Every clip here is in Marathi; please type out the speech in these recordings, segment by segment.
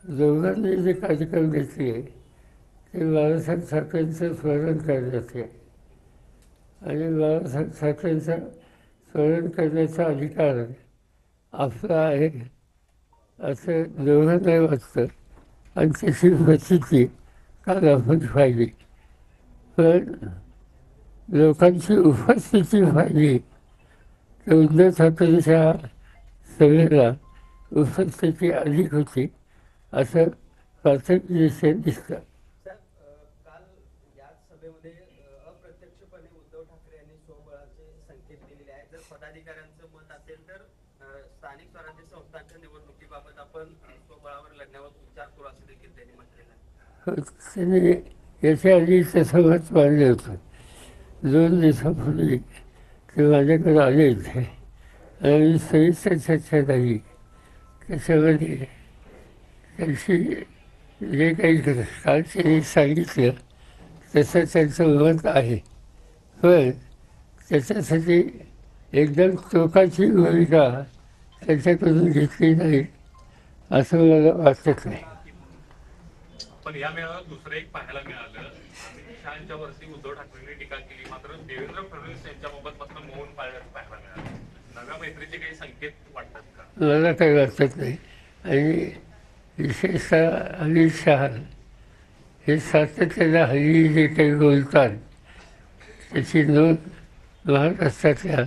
दोघांनी जे कार्यक्रम घेतले ते बाळासाहेब ठाकरेंचं स्मरण करण्याचे आणि बाळासाहेब ठाकरेंचं स्मरण करण्याचा अधिकार आपला आहे असं दोघांनाही वाटतं आणि त्याची प्रचिती काल आपण पाहिली. पण लोकांची उपस्थिती पाहिली तर उद्धव ठाकरेंच्या सभेला उपस्थिती अधिक होती असं प्राथमिकदृष्ट्या दिसतं. काल या सभेमध्ये अप्रत्यक्षपणे उद्धव ठाकरे यांनी स्वबळाचे संकेत दिलेले आहेत. जर पदाधिकाऱ्यांचं मत असेल तर स्थानिक स्वराज्य संस्थांच्या निवडणुकीबाबत आपण स्वबळावर लढण्यावर विचार करू असं देखील त्यांनी म्हटलेलं आहे. त्यांनी याच्या आधी तसं मत मांडलं होतं. 2 दिवसापूर्वी ते माझ्याकडे आले इथे आणि सविस्तर चर्चा झाली. त्याच्यामध्ये त्यांची जे काही काल त्यांनी सांगितलं तसं त्यांचं मत आहे. पण त्याच्यासाठी एकदम टोकाची भूमिका त्यांच्याकडून घेतली नाही असं मला वाटत नाही. पण या मेळाव्यात दुसरं एक पाहायला मिळालं. अमित शहांच्यावरती उद्धव ठाकरेंनी टीका केली, मात्र देवेंद्र फडणवीस यांच्याबाबत मात्र मौन पाळल्याचं पाहायला मिळालं. नव्या मैत्रीचे काही संकेत वाटतात का? मला काही वाटत नाही. आणि विशेषतः अमित शहा हे सातत्यानं हल्ली जे काही बोलतात त्याची नोंद महाराष्ट्रातल्या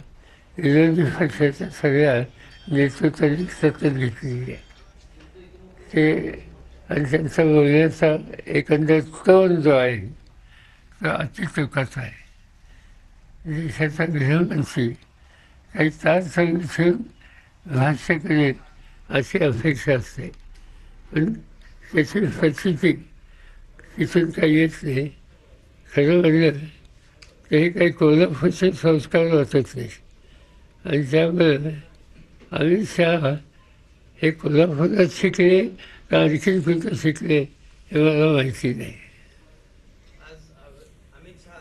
विरोधी पक्षाच्या सगळ्या नेतृत्वांनी सतत घेतलेली आहे. ते आणि त्यांचा बोलण्याचा एकंदर टोन जो आहे तो अतिटोकाचा आहे. देशाचा गृहमंत्री काही तास ठेवून भाष्य करेल अशी अपेक्षा असते. पण त्याची प्रचिती तिथून काही येत नाही. खरं म्हणलं तर हे काही कोल्हापूरचे संस्कार वाटत नाही. आणि त्यामुळे अमित शहा हे कोल्हापुरात शिकले का आणखीन कुठं शिकले हे मला माहिती नाही. आज अमित शहा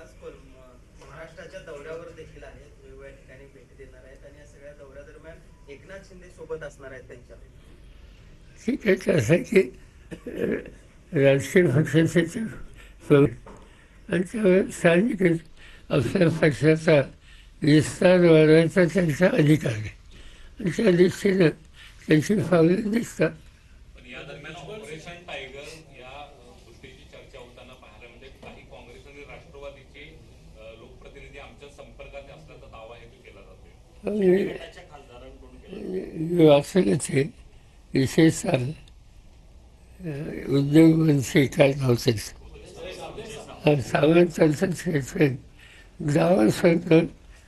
महाराष्ट्राच्या दौऱ्यावर देखील आहेत, वेगवेगळ्या ठिकाणी भेटी देणार आहेत आणि या सगळ्या दौऱ्यादरम्यान एकनाथ शिंदे सोबत असणार आहेत त्यांच्या. ठीक आहे. कसं आहे की राजकीय पक्षाचे आणि त्यामुळे स्थानिक आपल्या पक्षाचा विस्तार वाढवायचा त्यांचा अधिकार आहे आणि त्या दृष्टीनं त्यांची पावले दिसतात. पण या दरम्यान ऑपरेशन टायगर या गोष्टीची चर्चा होताना पाहायला म्हणजे काही काँग्रेस आणि राष्ट्रवादीचे लोकप्रतिनिधी आमच्या संपर्कात असल्याचा दावा हे केला जातो. असंच आहे. विशेषतः उद्योगमंत्री काय नव्हते सावंतांचं क्षेत्र गावासारखं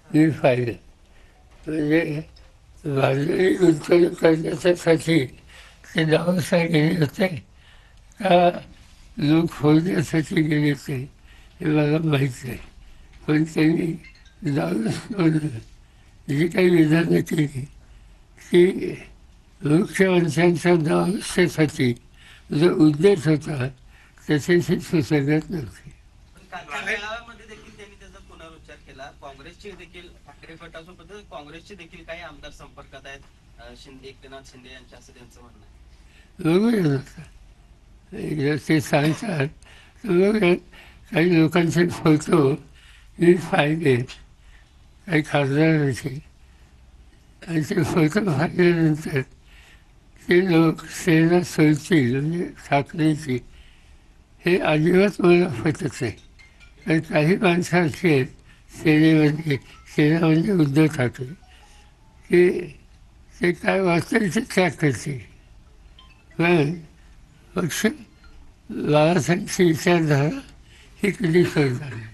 मी पाहिलं. म्हणजे भाजपी गुंतवणूक करण्याच्यासाठी ते गावासाठी गेले होते का लोक फोडण्यासाठी गेले होते हे मला माहीत नाही. पण त्यांनी जाऊनच सोडलं. जी काही विधानं केली की मुख्यमंत्र्यांच्या नावासाठी जो उद्देश होता त्याच्याशी सुसंगत नव्हती. कालच्या मेळाव्यामध्ये देखील त्यांनी त्याचा पुनरुच्चार केला. काँग्रेसचे देखील ठाकरे गटासोबत काँग्रेसचे देखील काही आमदार संपर्कात आहेत, शिंदे एकनाथ शिंदे यांच्या, असं त्यांचं म्हणणं आहे. बघूया एकदा ते सांगतात तर बघूया. काही लोकांचे फोटो मी पाहिले काही खासदारांचे आणि ते फोटो पाहिल्यानंतर ते लोक सेना सोडतील म्हणजे ठाकरेची हे अजिबात मला पटत नाही. कारण काही माणसं अशी आहेत सेनेमध्ये, सेना म्हणजे उद्धव ठाकरे, की ते काय वाचतील ते त्याग करतील. पण पक्ष बाळासाहेबांची विचारधारा ही कधी सोडणार नाही.